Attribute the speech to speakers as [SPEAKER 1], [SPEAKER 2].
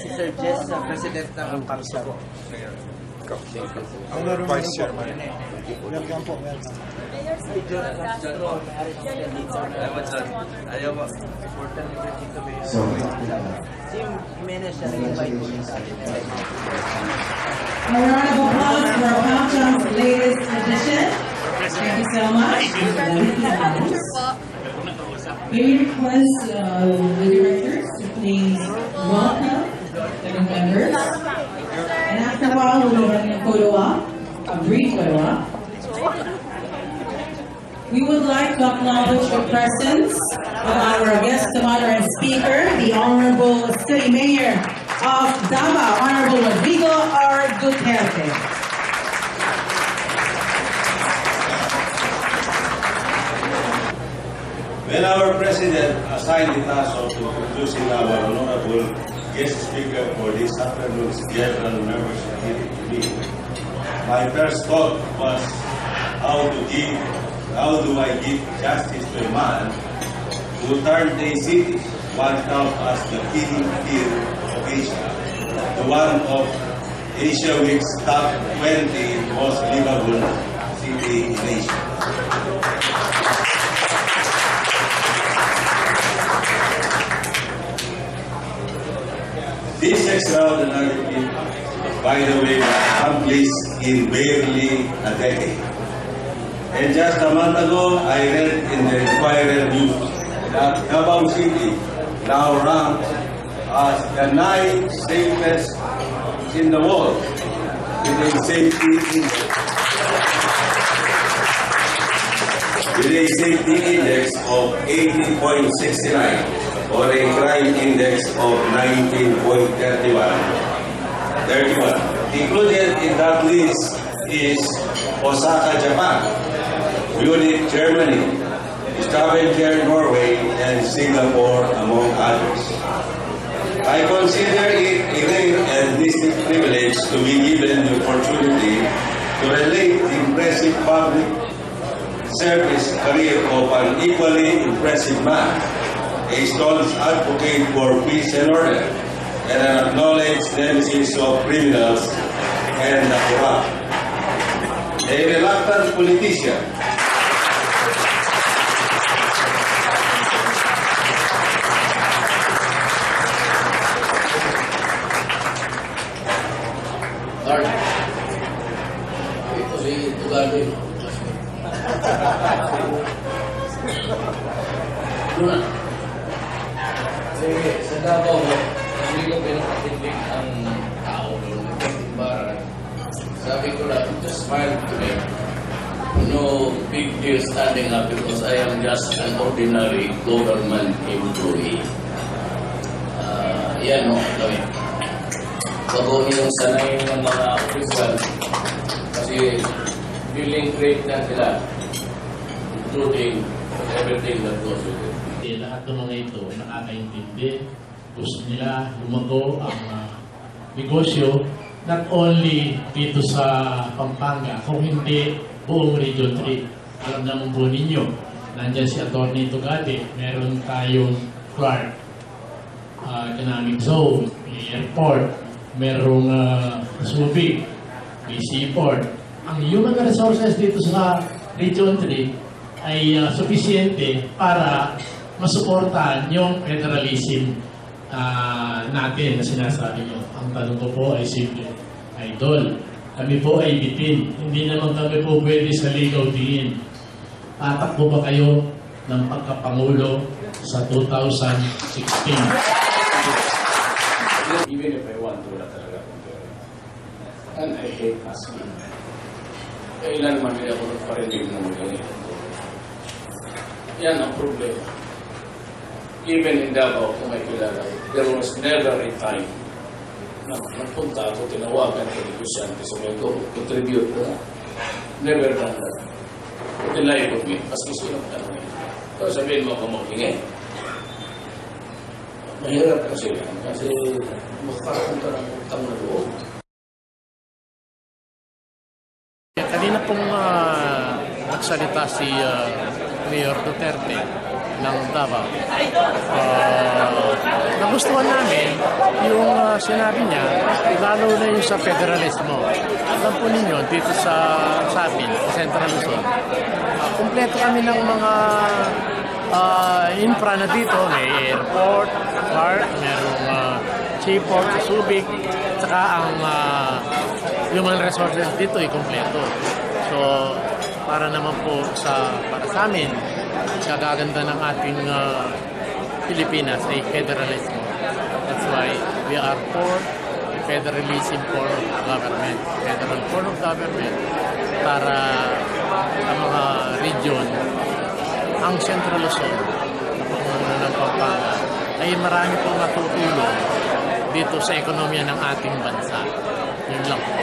[SPEAKER 1] Si Sir Jess, President ng Pamsa po.
[SPEAKER 2] Ang Vice Chairman.
[SPEAKER 1] Welcome po, welcome. Si John Castro,
[SPEAKER 3] Ayaw mo.
[SPEAKER 1] important na dito ba yun? Si Jimenez siya nag-invite po sa atin.
[SPEAKER 4] A round of applause for Pamcha's latest edition. Thank you so much. May we request the directors to please welcome the members. And after a while, we'll be having a photo op, a brief photo op. We would like to acknowledge the presence of our guest of honor and speaker, the Honorable City Mayor of Davao, Honorable Rodrigo R. Duterte.
[SPEAKER 5] When our President assigned the task of introducing our honorable guest speaker for this afternoon's general membership meeting to me, my first thought was how do I give justice to a man who turned a city one count as the feeding field of Asia, to one of Asia Week's top 20 most livable city in Asia. This extraordinary feat, by the way, was accomplished in barely a decade. And just a month ago, I read in the Inquirer News that Davao City now ranked as the 9th safest in the world with a safety index of 80.69. or a crime index of 19.31. Included in that list is Osaka, Japan, Munich, Germany, Stavanger, Norway, and Singapore, among others. I consider it a rare and distinct privilege to be given the opportunity to relate the impressive public service career of an equally impressive man, a staunch advocate for peace and order, and an acknowledged nemesis of criminals and the corrupt. A reluctant politician,
[SPEAKER 3] Sa Davao, hindi ko pinakatitig ang tao doon. Sabi ko lang, just smile to me. No big deal standing up because I am just an ordinary government employee. Yan o, kami. Bago yung sanay ng mga official kasi feeling great na sila, including everything that goes with it.
[SPEAKER 6] Lahat ng mga ito nakakaintindi, gusto nila lumago ang negosyo not only dito sa Pampanga, kung hindi buong Region 3. Alam naman po ninyo, nandiyan si Atty. Tugade, meron tayong Clark Economic Zone, may airport, merong Subic, may seaport. Ang human resources dito sa Region 3 ay sufisyente para masuportahan yung federalism natin na sinasabi nyo. Ang tanong ko po ay simple. Idol, kami po ay bitin. Hindi naman kami po pwede sa ligaw diin. Tatakbo ba kayo ng pagkapangulo sa 2016?
[SPEAKER 2] Even if I want to, wala talaga akong pera. And I hate asking. Kailan man hindi ako nagparinig ng ganito. Yan ang problema. Even in Davao, kung may kilala, there was never a time na nagpunta ako, tinawagan ko negosyante sa may contribute na. Never done that. Put in life with me, maski sinong tanongin. So sabihin mo kung maghingi. Mahirap kasi yan, kasi magkakaroon ka ng utang na loob.
[SPEAKER 7] Kanina pong nagsalita si Mayor Duterte ng Davao. Nagustuhan namin yung sinabi niya, lalo na yung sa federalismo. Alam po ninyo, dito sa amin, sa Central Luzon, kumpleto kami ng mga infra na dito. May airport, park, merong seaport sa Subic, saka ang human resources dito ay kumpleto. So, para naman po para sa amin, sa gaganda ng ating Pilipinas ay federalismo. That's why we are for federalism form of government, federal form of government para sa mga region. Ang Central Luzon, pamumuno ng Pampanga, ay marami pong matutulong dito sa ekonomiya ng ating bansa. Yun lang po.